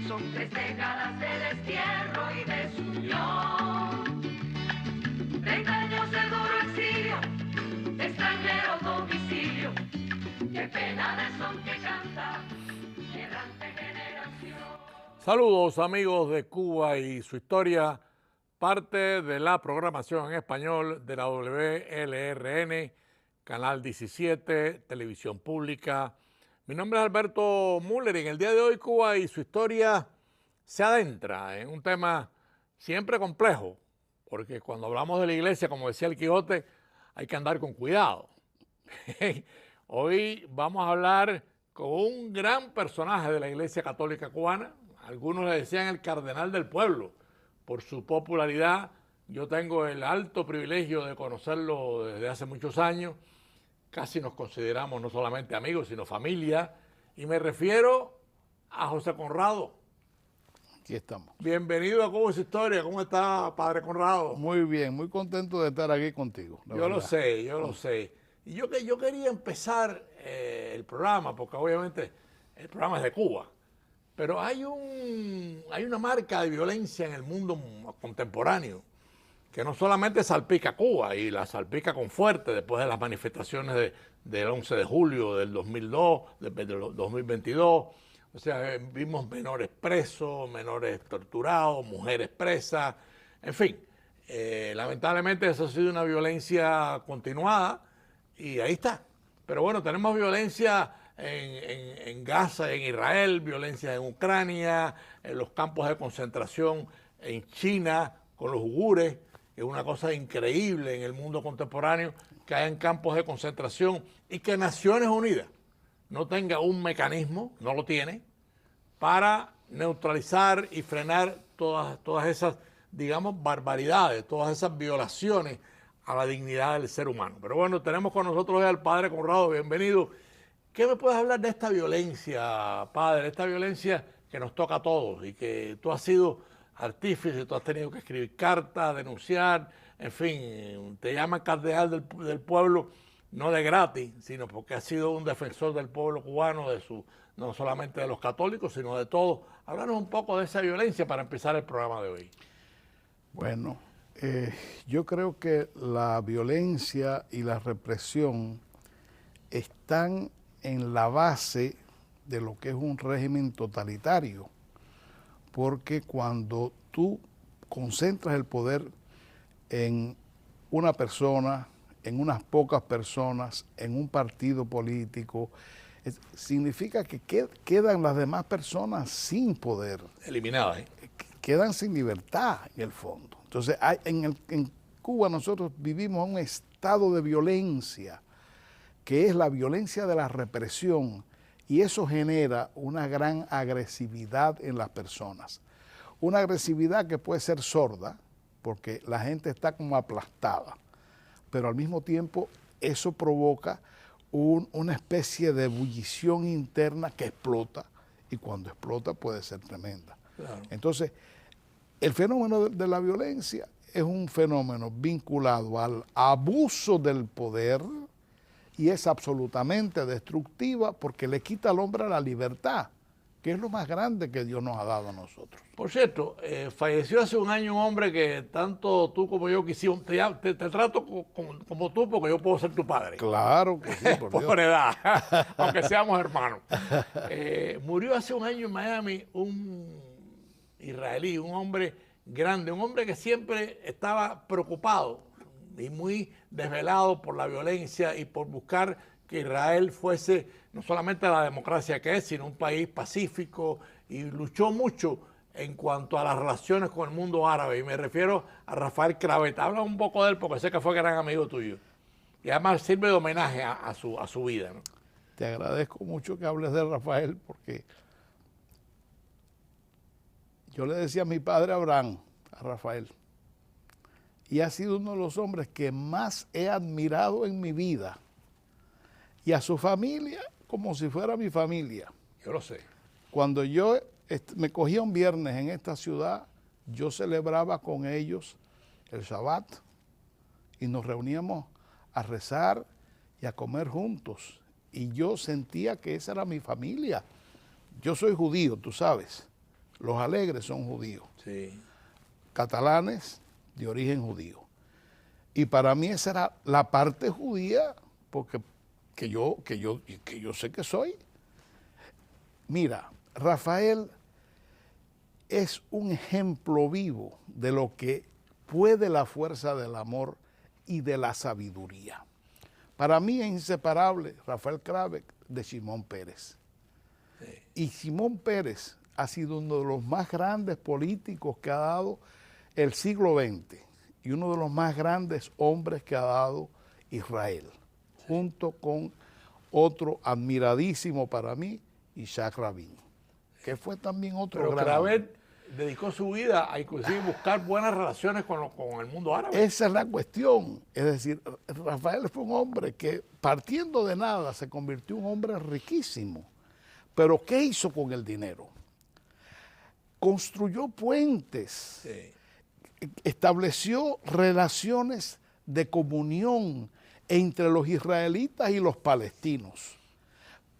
Son 3 décadas de destierro y desunión, 30 años de duro exilio, de extranjero domicilio. Qué pena de son que canta, errante generación. Saludos amigos de Cuba y su historia, parte de la programación en español de la WLRN, Canal 17, Televisión Pública. Mi nombre es Alberto Müller y en el día de hoy Cuba y su historia se adentra en un tema siempre complejo, porque cuando hablamos de la iglesia, como decía el Quijote, hay que andar con cuidado. Hoy vamos a hablar con un gran personaje de la Iglesia Católica Cubana. Algunos le decían el cardenal del pueblo por su popularidad. Yo tengo el alto privilegio de conocerlo desde hace muchos años. Casi nos consideramos no solamente amigos, sino familia. Y me refiero a José Conrado. Aquí estamos. Bienvenido a Cuba y su historia. ¿Cómo está, padre Conrado? Muy bien, muy contento de estar aquí contigo. Yo lo sé. Y yo quería empezar el programa, porque obviamente el programa es de Cuba, pero hay una marca de violencia en el mundo contemporáneo que no solamente salpica a Cuba, y la salpica con fuerte después de las manifestaciones del 11 de julio del 2002, del 2022. O sea, vimos menores presos, menores torturados, mujeres presas, en fin. Lamentablemente eso ha sido una violencia continuada y ahí está. Pero bueno, tenemos violencia en Gaza, en Israel, violencia en Ucrania, en los campos de concentración en China con los uigures. Es una cosa increíble en el mundo contemporáneo que hayan campos de concentración y que Naciones Unidas no tenga un mecanismo, no lo tiene, para neutralizar y frenar todas esas, digamos, barbaridades, todas esas violaciones a la dignidad del ser humano. Pero bueno, tenemos con nosotros hoy al padre Conrado, bienvenido. ¿Qué me puedes hablar de esta violencia, padre? Esta violencia que nos toca a todos y que tú has sido artífice, tú has tenido que escribir cartas, denunciar, en fin, te llaman cardenal del pueblo, no de gratis, sino porque has sido un defensor del pueblo cubano, no solamente de los católicos, sino de todos. Háblanos un poco de esa violencia para empezar el programa de hoy. Bueno, yo creo que la violencia y la represión están en la base de lo que es un régimen totalitario, porque cuando tú concentras el poder en una persona, en unas pocas personas, en un partido político, significa que quedan las demás personas sin poder. Eliminadas, ¿eh? Quedan sin libertad en el fondo. Entonces, en Cuba nosotros vivimos un estado de violencia, que es la violencia de la represión, y eso genera una gran agresividad en las personas. Una agresividad que puede ser sorda, porque la gente está como aplastada, pero al mismo tiempo eso provoca una especie de ebullición interna que explota, y cuando explota puede ser tremenda. Claro. Entonces, el fenómeno de la violencia es un fenómeno vinculado al abuso del poder y es absolutamente destructiva porque le quita al hombre la libertad, que es lo más grande que Dios nos ha dado a nosotros. Por cierto, falleció hace un año un hombre que tanto tú como yo quisimos, te trato como tú porque yo puedo ser tu padre. Claro que sí, por edad, aunque seamos hermanos. Murió hace un año en Miami un israelí, un hombre grande, un hombre que siempre estaba preocupado y muy desvelado por la violencia y por buscar que Israel fuese no solamente la democracia que es, sino un país pacífico, y luchó mucho en cuanto a las relaciones con el mundo árabe. Y me refiero a Rafael Craveta. Habla un poco de él porque sé que fue gran amigo tuyo. Y además sirve de homenaje a su vida, ¿no? Te agradezco mucho que hables de Rafael porque yo le decía a mi padre Abraham, a Rafael, y ha sido uno de los hombres que más he admirado en mi vida. Y a su familia como si fuera mi familia. Yo lo sé. Cuando yo me cogía un viernes en esta ciudad, yo celebraba con ellos el Shabbat y nos reuníamos a rezar y a comer juntos. Y yo sentía que esa era mi familia. Yo soy judío, tú sabes. Los Alegres son judíos, Sí. catalanes de origen judío. Y para mí esa era la parte judía, porque que yo sé que soy. Mira, Rafael es un ejemplo vivo de lo que puede la fuerza del amor y de la sabiduría. Para mí es inseparable Rafael Kravet de Shimon Peres. Y Shimon Peres ha sido uno de los más grandes políticos que ha dado el siglo XX y uno de los más grandes hombres que ha dado Israel, junto con otro admiradísimo para mí, Isaac Rabin, que fue también otro Pero gran Kravet dedicó su vida a inclusive buscar buenas relaciones con el mundo árabe. Esa es la cuestión. Es decir, Rafael fue un hombre que partiendo de nada se convirtió en un hombre riquísimo. Pero ¿qué hizo con el dinero? Construyó puentes, Sí. estableció relaciones de comunión entre los israelitas y los palestinos.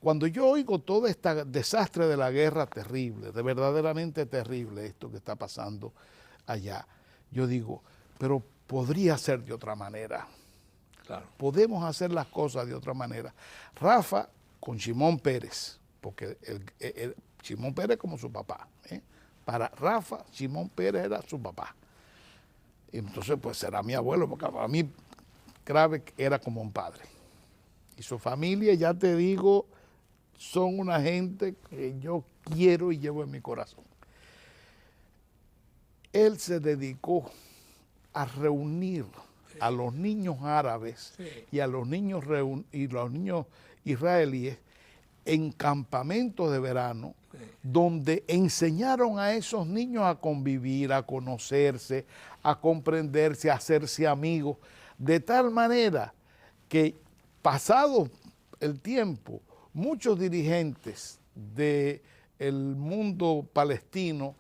Cuando yo oigo todo este desastre de la guerra terrible, de verdaderamente terrible esto que está pasando allá, yo digo, pero podría ser de otra manera. Claro. Podemos hacer las cosas de otra manera. Rafa con Shimon Peres, porque Shimon Peres como su papá. Para Rafa, Shimon Peres era su papá. Entonces, pues será mi abuelo, porque para mí Kravet era como un padre. Y su familia, ya te digo, son una gente que yo quiero y llevo en mi corazón. Él se dedicó a reunir a los niños árabes y a los niños israelíes en campamentos de verano, donde enseñaron a esos niños a convivir, a conocerse, a comprenderse, a hacerse amigos, de tal manera que pasado el tiempo, muchos dirigentes del mundo palestino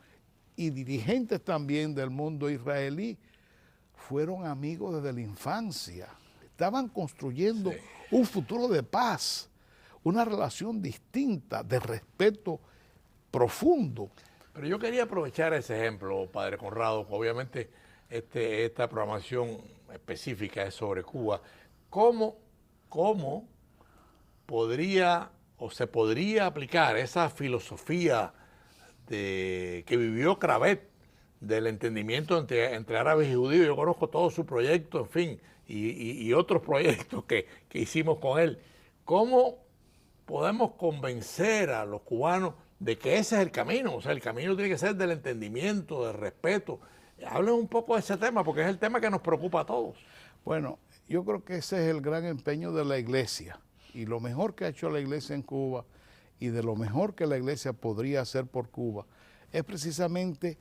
y dirigentes también del mundo israelí fueron amigos desde la infancia. Estaban construyendo un futuro de paz, una relación distinta, de respeto profundo. Pero yo quería aprovechar ese ejemplo, padre Conrado, que obviamente esta programación específica es sobre Cuba. ¿Cómo podría o se podría aplicar esa filosofía que vivió Kravet del entendimiento entre árabes y judíos? Yo conozco todo su proyecto, en fin, y otros proyectos que hicimos con él. ¿Cómo podemos convencer a los cubanos de que ese es el camino? O sea, el camino tiene que ser del entendimiento, del respeto. Hablen un poco de ese tema, porque es el tema que nos preocupa a todos. Bueno, yo creo que ese es el gran empeño de la Iglesia. Y lo mejor que ha hecho la Iglesia en Cuba y de lo mejor que la Iglesia podría hacer por Cuba es precisamente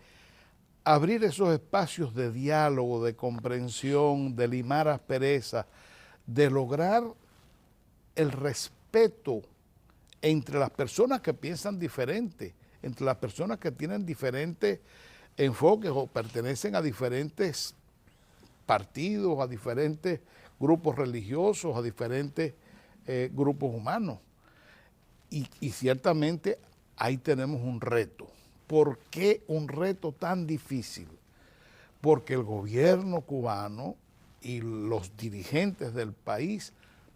abrir esos espacios de diálogo, de comprensión, de limar asperezas, de lograr el respeto entre las personas que piensan diferente, entre las personas que tienen diferentes enfoques o pertenecen a diferentes partidos, a diferentes grupos religiosos, a diferentes grupos humanos. Y ciertamente ahí tenemos un reto. ¿Por qué un reto tan difícil? Porque el gobierno cubano y los dirigentes del país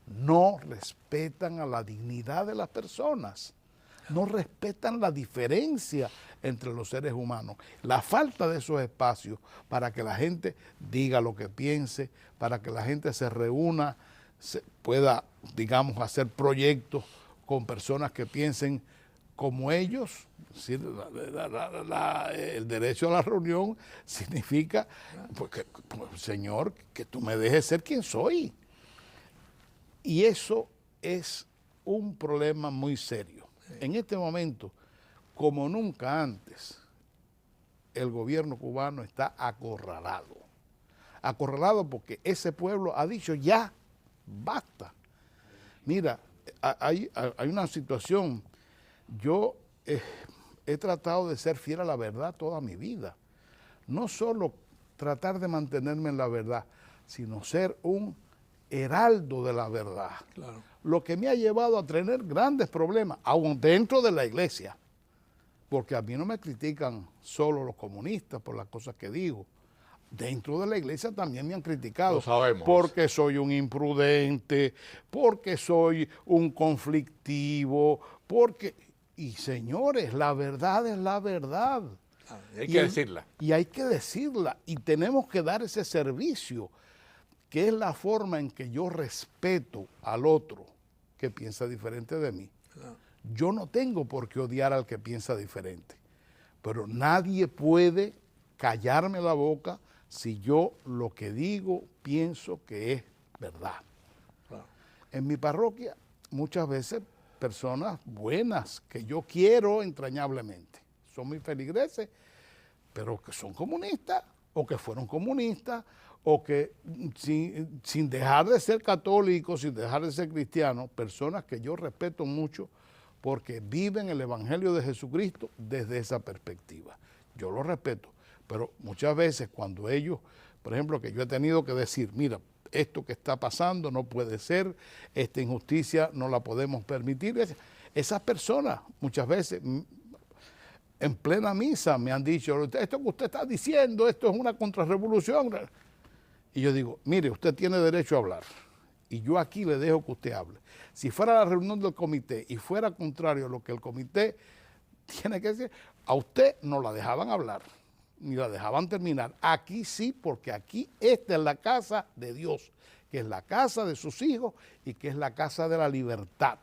no respetan a la dignidad de las personas, no respetan la diferencia entre los seres humanos, la falta de esos espacios para que la gente diga lo que piense, para que la gente se reúna, pueda, digamos, hacer proyectos con personas que piensen como ellos. El derecho a la reunión significa, porque, Señor, que tú me dejes ser quien soy. Y eso es un problema muy serio. En este momento, como nunca antes, el gobierno cubano está acorralado. Acorralado porque ese pueblo ha dicho ya, basta. Mira, hay una situación. Yo he tratado de ser fiel a la verdad toda mi vida. No solo tratar de mantenerme en la verdad, sino ser un heraldo de la verdad. Claro. Lo que me ha llevado a tener grandes problemas, aún dentro de la iglesia. porque a mí no me critican solo los comunistas por las cosas que digo. Dentro de la iglesia también me han criticado. Lo sabemos. Porque soy un imprudente, porque soy un conflictivo, porque... Y señores, la verdad es la verdad. Hay que decirla. Y hay que decirla. Y tenemos que dar ese servicio, que es la forma en que yo respeto al otro que piensa diferente de mí. Yo no tengo por qué odiar al que piensa diferente, pero nadie puede callarme la boca si yo lo que digo pienso que es verdad. Claro. En mi parroquia muchas veces personas buenas que yo quiero entrañablemente, son mis feligreses, pero que son comunistas o que fueron comunistas o que sin dejar de ser católicos, sin dejar de ser cristianos, personas que yo respeto mucho porque viven el Evangelio de Jesucristo desde esa perspectiva. Yo lo respeto, pero muchas veces cuando ellos, por ejemplo, que yo he tenido que decir, mira, esto que está pasando no puede ser, esta injusticia no la podemos permitir. Esas personas muchas veces en plena misa me han dicho, esto que usted está diciendo, esto es una contrarrevolución. Y yo digo, mire, usted tiene derecho a hablar y yo aquí le dejo que usted hable. Si fuera la reunión del comité y fuera contrario a lo que el comité tiene que decir, a usted no la dejaban hablar, ni la dejaban terminar. Aquí sí, porque aquí esta es la casa de Dios, que es la casa de sus hijos y que es la casa de la libertad.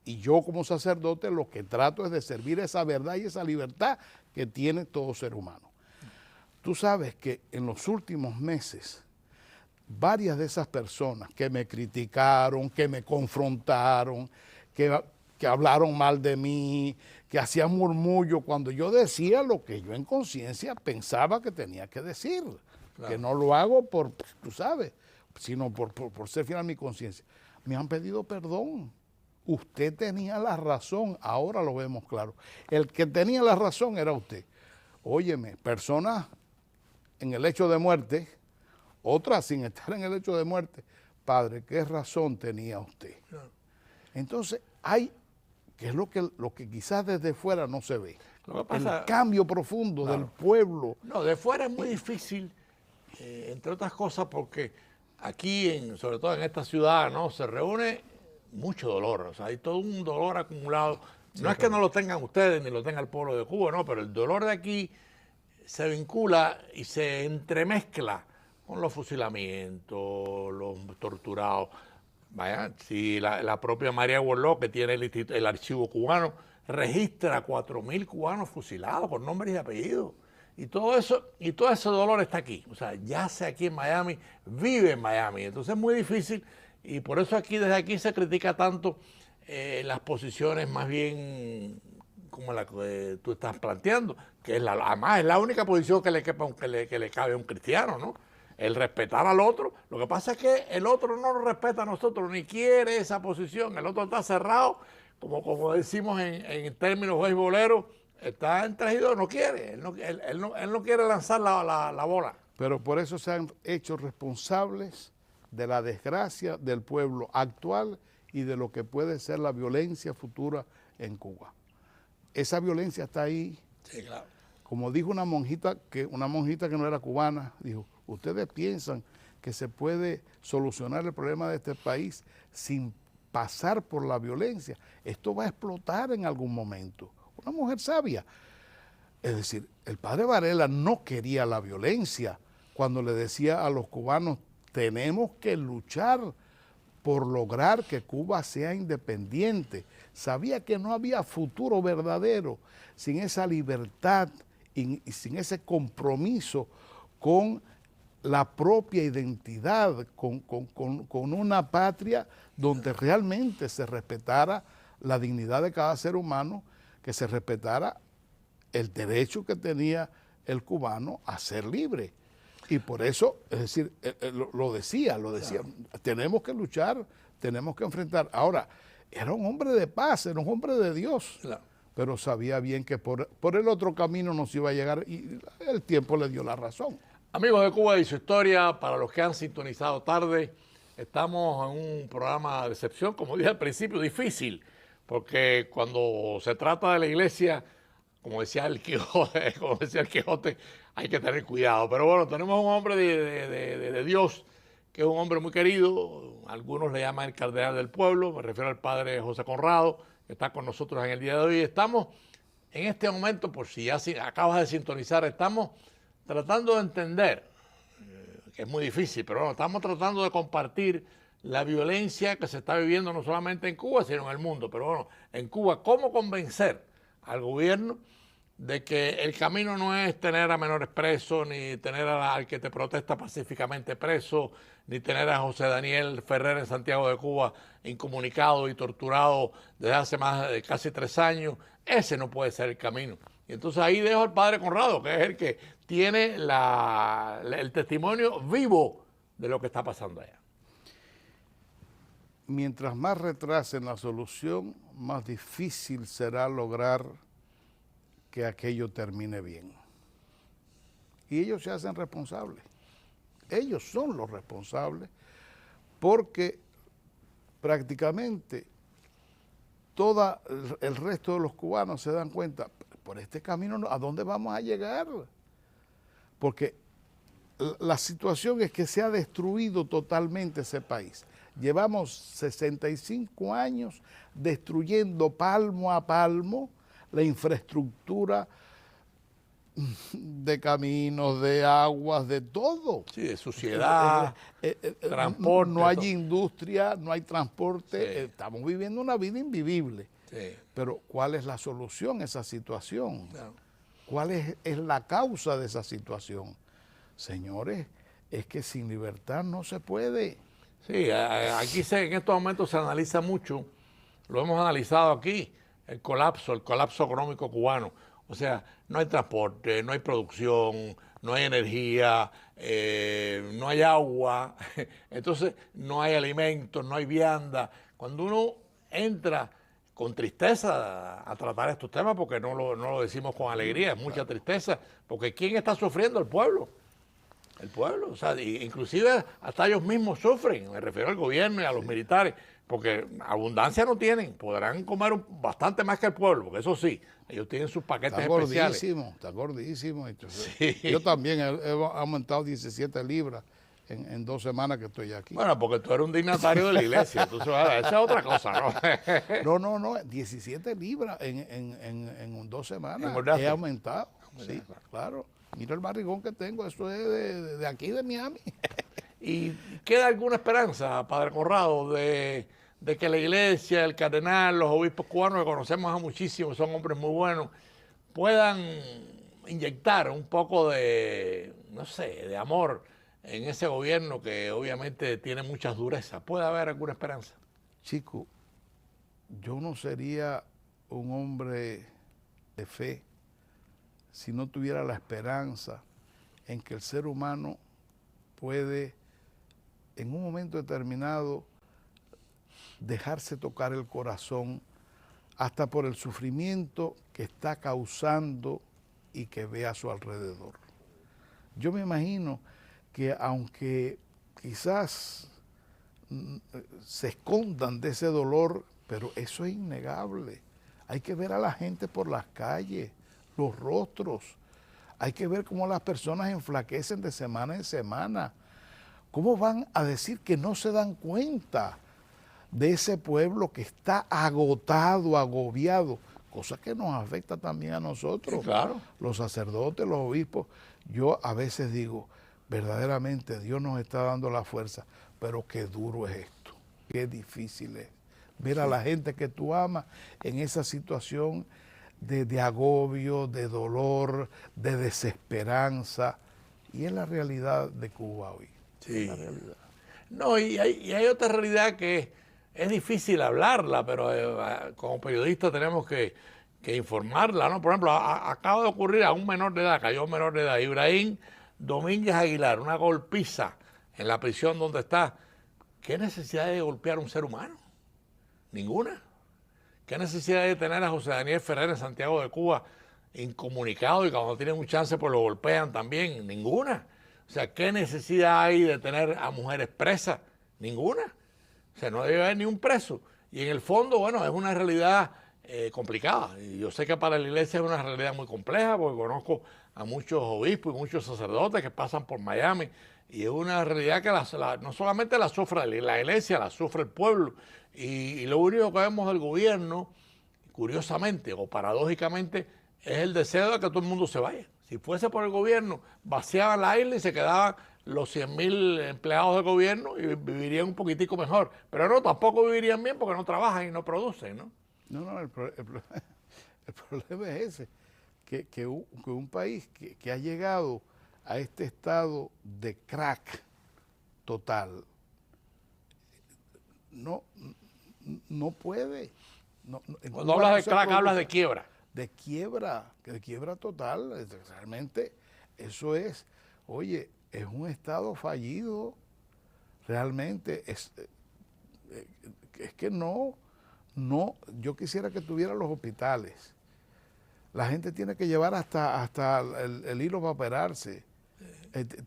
Y yo como sacerdote lo que trato es de servir esa verdad y esa libertad que tiene todo ser humano. Tú sabes que en los últimos meses, varias de esas personas que me criticaron, que me confrontaron, que hablaron mal de mí, que hacían murmullo cuando yo decía lo que yo en conciencia pensaba que tenía que decir. Claro. Que no lo hago por, tú sabes, sino por ser fiel a mi conciencia. Me han pedido perdón. Usted tenía la razón, ahora lo vemos claro. El que tenía la razón era usted. Óyeme, personas en el hecho de muerte, otras sin estar en el hecho de muerte, padre, ¿qué razón tenía usted? Claro. Entonces, hay, que es lo que quizás desde fuera no se ve, lo que pasa, el cambio profundo del pueblo. No, de fuera es muy difícil, entre otras cosas, porque aquí, sobre todo en esta ciudad, ¿no? Se reúne mucho dolor, o sea, hay todo un dolor acumulado. Sí, no es que no lo tengan ustedes ni lo tenga el pueblo de Cuba, no, pero el dolor de aquí se vincula y se entremezcla con los fusilamientos, los torturados. Vaya, si la propia María Borló, que tiene el archivo cubano, registra 4.000 cubanos fusilados con nombres y apellidos. Y todo ese dolor está aquí. O sea, yace aquí en Miami, vive en Miami. Entonces es muy difícil y por eso desde aquí se critica tanto las posiciones más bien como la que tú estás planteando, que además es la única posición que le cabe a un cristiano, ¿no? El respetar al otro. Lo que pasa es que el otro no nos respeta a nosotros, ni quiere esa posición. El otro está cerrado, como decimos en términos beisboleros, está entregido, no quiere. Él no quiere lanzar la bola. Pero por eso se han hecho responsables de la desgracia del pueblo actual y de lo que puede ser la violencia futura en Cuba. Esa violencia está ahí. Sí, claro. Como dijo una monjita que no era cubana, dijo, ¿ustedes piensan que se puede solucionar el problema de este país sin pasar por la violencia? Esto va a explotar en algún momento. Una mujer sabia. Es decir, el padre Varela no quería la violencia cuando le decía a los cubanos, tenemos que luchar por lograr que Cuba sea independiente. Sabía que no había futuro verdadero sin esa libertad y sin ese compromiso con la propia identidad, con una patria donde realmente se respetara la dignidad de cada ser humano, que se respetara el derecho que tenía el cubano a ser libre. Y por eso, es decir, lo decía, claro. Tenemos que luchar, tenemos que enfrentar. Ahora, era un hombre de paz, era un hombre de Dios, claro. Pero sabía bien que por el otro camino nos iba a llegar y el tiempo le dio la razón. Amigos de Cuba y su historia, para los que han sintonizado tarde, estamos en un programa de excepción, como dije al principio, difícil, porque cuando se trata de la iglesia, como decía el Quijote, hay que tener cuidado. Pero bueno, tenemos un hombre de Dios, que es un hombre muy querido, algunos le llaman el cardenal del pueblo, me refiero al padre José Conrado, que está con nosotros en el día de hoy. Estamos en este momento, por si ya acabas de sintonizar, estamos tratando de entender, que es muy difícil, pero bueno, estamos tratando de compartir la violencia que se está viviendo no solamente en Cuba, sino en el mundo. Pero bueno, en Cuba, ¿cómo convencer al gobierno de que el camino no es tener a menores presos, ni tener al que te protesta pacíficamente preso, ni tener a José Daniel Ferrer en Santiago de Cuba incomunicado y torturado desde hace más de casi 3 años? Ese no puede ser el camino. Y entonces ahí dejo al padre Conrado, que es el que tiene el testimonio vivo de lo que está pasando allá. Mientras más retrasen la solución, más difícil será lograr que aquello termine bien. Y ellos se hacen responsables. Ellos son los responsables porque prácticamente todo el resto de los cubanos se dan cuenta, por este camino, ¿a dónde vamos a llegar? Porque la situación es que se ha destruido totalmente ese país. Llevamos 65 años destruyendo palmo a palmo la infraestructura de caminos, de aguas, de todo. Sí, de suciedad, transporte. No hay industria, no hay transporte. Sí. Estamos viviendo una vida invivible. Sí. Pero ¿cuál es la solución a esa situación? Claro. ¿Cuál es la causa de esa situación? Señores, es que sin libertad no se puede. Sí, aquí en estos momentos se analiza mucho, lo hemos analizado aquí, el colapso económico cubano. O sea, no hay transporte, no hay producción, no hay energía, no hay agua, entonces no hay alimentos, no hay vianda. Cuando uno entra con tristeza a tratar estos temas, porque no lo decimos con alegría, es mucha tristeza, porque ¿quién está sufriendo? El pueblo. El pueblo, o sea, inclusive hasta ellos mismos sufren, me refiero al gobierno y a los militares, porque abundancia no tienen, podrán comer bastante más que el pueblo, porque eso sí, ellos tienen sus paquetes especiales. Está gordísimo. Sí. Yo también he aumentado 17 libras en 2 semanas que estoy aquí. Bueno, porque tú eres un dignatario de la iglesia, entonces esa es otra cosa, ¿no? No, 17 libras en 2 semanas ¿Engordaste? he aumentado, sí, claro. Mira el barrigón que tengo, eso es de aquí, de Miami. ¿Y queda alguna esperanza, padre Conrado, de que la iglesia, el cardenal, los obispos cubanos, que conocemos a muchísimos, son hombres muy buenos, puedan inyectar un poco de, no sé, de amor en ese gobierno que obviamente tiene muchas durezas? ¿Puede haber alguna esperanza? Chico, yo no sería un hombre de fe si no tuviera la esperanza en que el ser humano puede, en un momento determinado, dejarse tocar el corazón hasta por el sufrimiento que está causando y que ve a su alrededor. Yo me imagino que aunque quizás se escondan de ese dolor, pero eso es innegable. Hay que ver a la gente por las calles, los rostros. Hay que ver cómo las personas enflaquecen de semana en semana. ¿Cómo van a decir que no se dan cuenta de ese pueblo que está agotado, agobiado? Cosa que nos afecta también a nosotros, Sí, claro. Los sacerdotes, los obispos. Yo a veces digo, verdaderamente Dios nos está dando la fuerza, pero qué duro es esto, qué difícil es ver a la gente que tú amas en esa situación de agobio, de dolor, de desesperanza. Y es la realidad de Cuba hoy. Sí. Es la realidad. No, y hay otra realidad que es difícil hablarla, pero como periodistas tenemos que informarla, ¿no? Por ejemplo, acaba de ocurrir a un menor de edad, cayó un menor de edad, Ibrahim Domínguez Aguilar, una golpiza en la prisión donde está. ¿Qué necesidad de golpear a un ser humano? Ninguna. ¿Qué necesidad de tener a José Daniel Ferrer en Santiago de Cuba incomunicado y cuando tienen un chance pues lo golpean también? Ninguna. O sea, ¿qué necesidad hay de tener a mujeres presas? Ninguna. O sea, no debe haber ni un preso. Y en el fondo, bueno, es una realidad complicada. Y yo sé que para la iglesia es una realidad muy compleja, porque conozco a muchos obispos y muchos sacerdotes que pasan por Miami, y es una realidad que no solamente la sufre la iglesia, la sufre el pueblo, y lo único que vemos del gobierno, curiosamente o paradójicamente, es el deseo de que todo el mundo se vaya. Si fuese por el gobierno, vaciaban la isla y se quedaban los 100.000 empleados del gobierno y vivirían un poquitico mejor. Pero no, tampoco vivirían bien porque no trabajan y no producen, ¿no? No, el problema es ese, que un país que ha llegado a este estado de crack total, no puede. Cuando hablas de crack, hablas de quiebra. De quiebra total. Realmente eso es, oye, es un estado fallido. Realmente es que no, yo quisiera que tuviera los hospitales. La gente tiene que llevar hasta el hilo para operarse.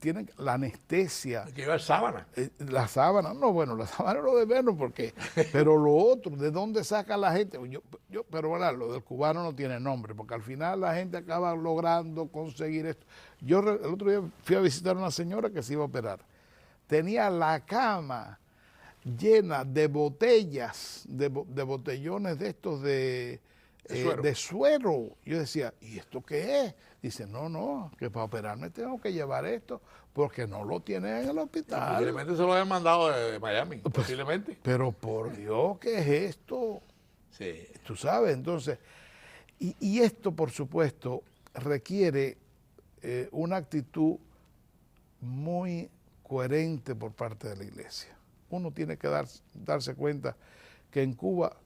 Tienen la anestesia. Hay que llevar sábana. La sábana, no, bueno, la sábana es lo de menos, porque, pero lo otro, ¿de dónde saca la gente? Pero bueno, lo del cubano no tiene nombre, porque al final la gente acaba logrando conseguir esto. Yo el otro día fui a visitar a una señora que se iba a operar. Tenía la cama llena de botellas, de botellones de estos de suero. Yo decía, ¿y esto qué es? Dice, no, que para operarme tengo que llevar esto porque no lo tienen en el hospital. Posiblemente se lo hayan mandado de Miami, posiblemente. Pero por Dios, ¿qué es esto? Sí. Tú sabes, entonces, y esto por supuesto requiere una actitud muy coherente por parte de la iglesia. Uno tiene que darse cuenta que en Cuba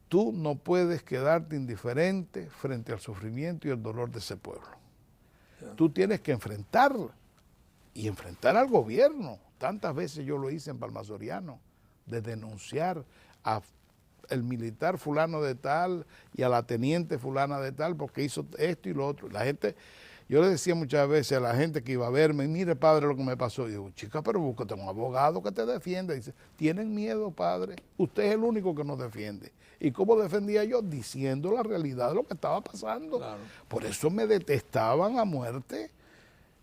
tú no puedes quedarte indiferente frente al sufrimiento y el dolor de ese pueblo. Tú tienes que enfrentarlo y enfrentar al gobierno. Tantas veces yo lo hice en Palma Soriano, de denunciar a el militar fulano de tal y a la teniente fulana de tal porque hizo esto y lo otro. La gente, yo le decía muchas veces a la gente que iba a verme, mire padre lo que me pasó. Y digo, chica, pero búscate un abogado que te defienda. Dice, tienen miedo padre, usted es el único que nos defiende. ¿Y cómo defendía yo? Diciendo la realidad de lo que estaba pasando. Claro. Por eso me detestaban a muerte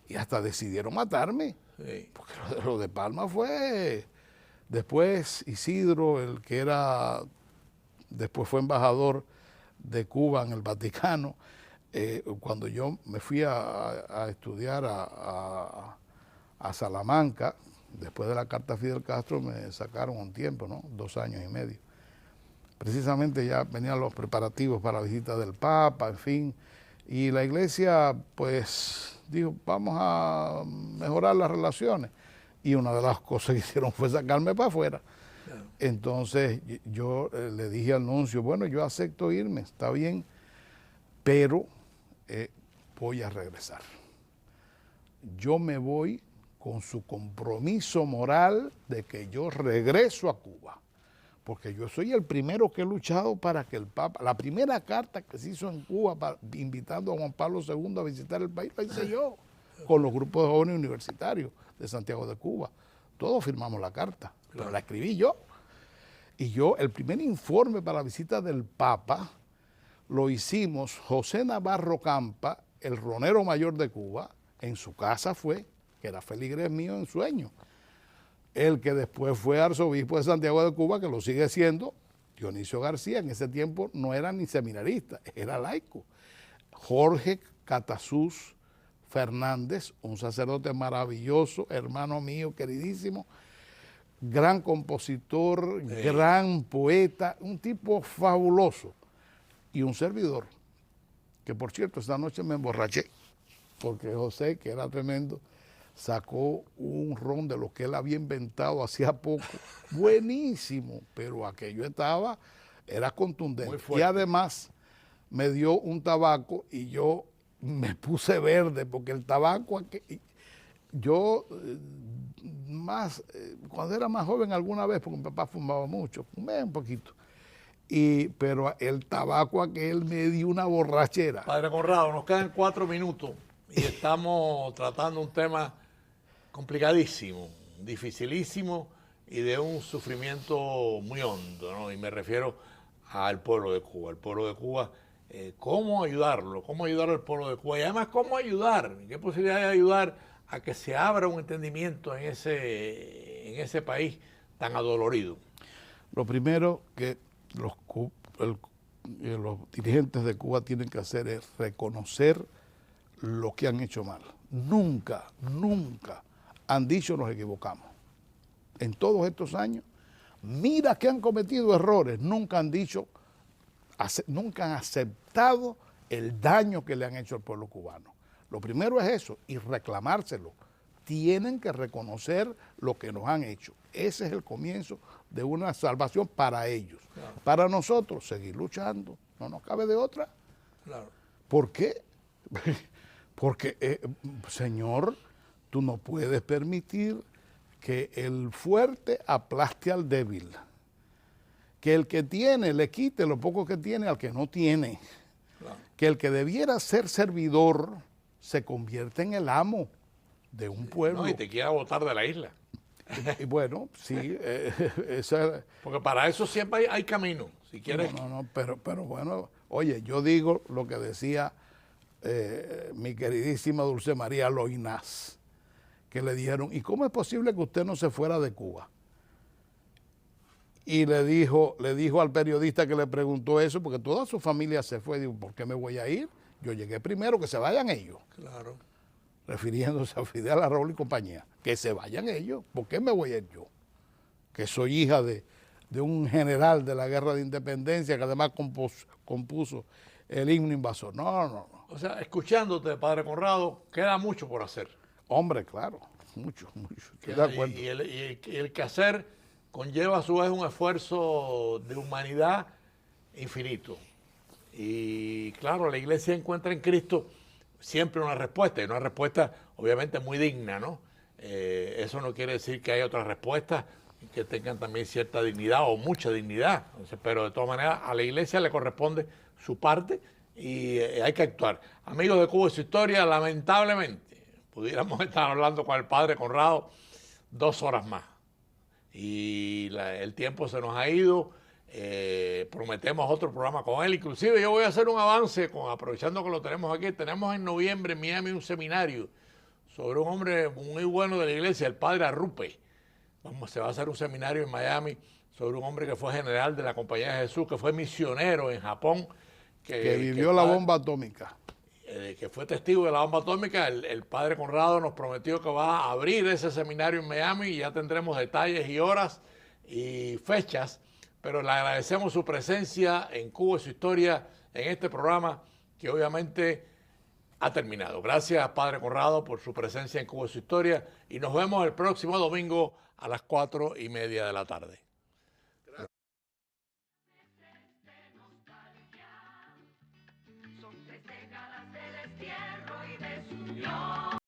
y hasta decidieron matarme. Sí. Porque lo de Palma fue... Después Isidro, el que era... Después fue embajador de Cuba en el Vaticano. Cuando yo me fui a estudiar a Salamanca, después de la carta a Fidel Castro me sacaron un tiempo, ¿no? 2 años y medio. Precisamente ya venían los preparativos para la visita del Papa, en fin. Y la iglesia, pues, dijo, vamos a mejorar las relaciones. Y una de las cosas que hicieron fue sacarme para afuera. Claro. Entonces yo le dije al nuncio, bueno, yo acepto irme, está bien, pero voy a regresar. Yo me voy con su compromiso moral de que yo regreso a Cuba. Porque yo soy el primero que he luchado para que el Papa, la primera carta que se hizo en Cuba invitando a Juan Pablo II a visitar el país, la hice yo, con los grupos de jóvenes universitarios de Santiago de Cuba. Todos firmamos la carta, pero la escribí yo. Y yo, el primer informe para la visita del Papa, lo hicimos José Navarro Campa, el ronero mayor de Cuba, en su casa fue, que era feligrés mío en sueño. El que después fue arzobispo de Santiago de Cuba, que lo sigue siendo, Dionisio García, en ese tiempo no era ni seminarista, era laico. Jorge Catasús Fernández, un sacerdote maravilloso, hermano mío, queridísimo, gran compositor, gran poeta, un tipo fabuloso. Y un servidor, que por cierto, esta noche me emborraché, porque José, que era tremendo, sacó un ron de lo que él había inventado hacía poco, buenísimo, pero aquello era contundente. Y además me dio un tabaco y yo me puse verde, porque el tabaco, yo cuando era más joven alguna vez, porque mi papá fumaba mucho, fumé un poquito, pero el tabaco aquel me dio una borrachera. Padre Conrado, nos quedan 4 minutos y estamos tratando un tema complicadísimo, dificilísimo y de un sufrimiento muy hondo, ¿no? Y me refiero al pueblo de Cuba. El pueblo de Cuba, cómo ayudarlo, cómo ayudar al pueblo de Cuba y además cómo ayudar, qué posibilidad de ayudar a que se abra un entendimiento en ese país tan adolorido. Lo primero que los dirigentes de Cuba tienen que hacer es reconocer lo que han hecho mal. Nunca, nunca han dicho nos equivocamos. En todos estos años, mira que han cometido errores, nunca han dicho, nunca han aceptado el daño que le han hecho al pueblo cubano. Lo primero es eso, y reclamárselo. Tienen que reconocer lo que nos han hecho. Ese es el comienzo de una salvación para ellos. Claro. Para nosotros, seguir luchando. No nos cabe de otra. Claro. ¿Por qué? Porque, Señor, tú no puedes permitir que el fuerte aplaste al débil. Que el que tiene le quite lo poco que tiene al que no tiene. Claro. Que el que debiera ser servidor se convierte en el amo de un pueblo. No, y te quiera botar de la isla. Y bueno, sí, porque para eso siempre hay camino, si quieres. No, pero bueno, oye, yo digo lo que decía mi queridísima Dulce María Loinás, que le dijeron, ¿y cómo es posible que usted no se fuera de Cuba? Y le dijo al periodista que le preguntó eso, porque toda su familia se fue, dijo, ¿por qué me voy a ir? Yo llegué primero, que se vayan ellos. Claro. Refiriéndose a Fidel, a Raúl y compañía, que se vayan ellos, ¿por qué me voy a ir yo? Que soy hija de un general de la Guerra de Independencia que además compuso el himno invasor. No. O sea, escuchándote, Padre Conrado, queda mucho por hacer. Hombre, claro, mucho. Estoy de acuerdo. Y el quehacer conlleva a su vez un esfuerzo de humanidad infinito. Y claro, la Iglesia encuentra en Cristo siempre una respuesta, y una respuesta obviamente muy digna, ¿no? Eso no quiere decir que haya otras respuestas que tengan también cierta dignidad o mucha dignidad, pero de todas maneras a la Iglesia le corresponde su parte y hay que actuar. Amigos de Cuba y su historia, lamentablemente pudiéramos estar hablando con el Padre Conrado 2 horas más y el tiempo se nos ha ido. Prometemos otro programa con él. Inclusive yo voy a hacer un avance, aprovechando que lo tenemos aquí. Tenemos en noviembre en Miami un seminario sobre un hombre muy bueno de la iglesia, el Padre Arrupe. Se va a hacer un seminario en Miami sobre un hombre que fue general de la Compañía de Jesús, que fue misionero en Japón. Que vivió la bomba atómica. Que fue testigo de la bomba atómica. El Padre Conrado nos prometió que va a abrir ese seminario en Miami y ya tendremos detalles y horas y fechas. Pero le agradecemos su presencia en Cuba y su historia en este programa que obviamente ha terminado. Gracias, Padre Conrado, por su presencia en Cuba y su historia. Y nos vemos el próximo domingo a las 4:30 de la tarde. Son 3 décadas de destierro y desunión.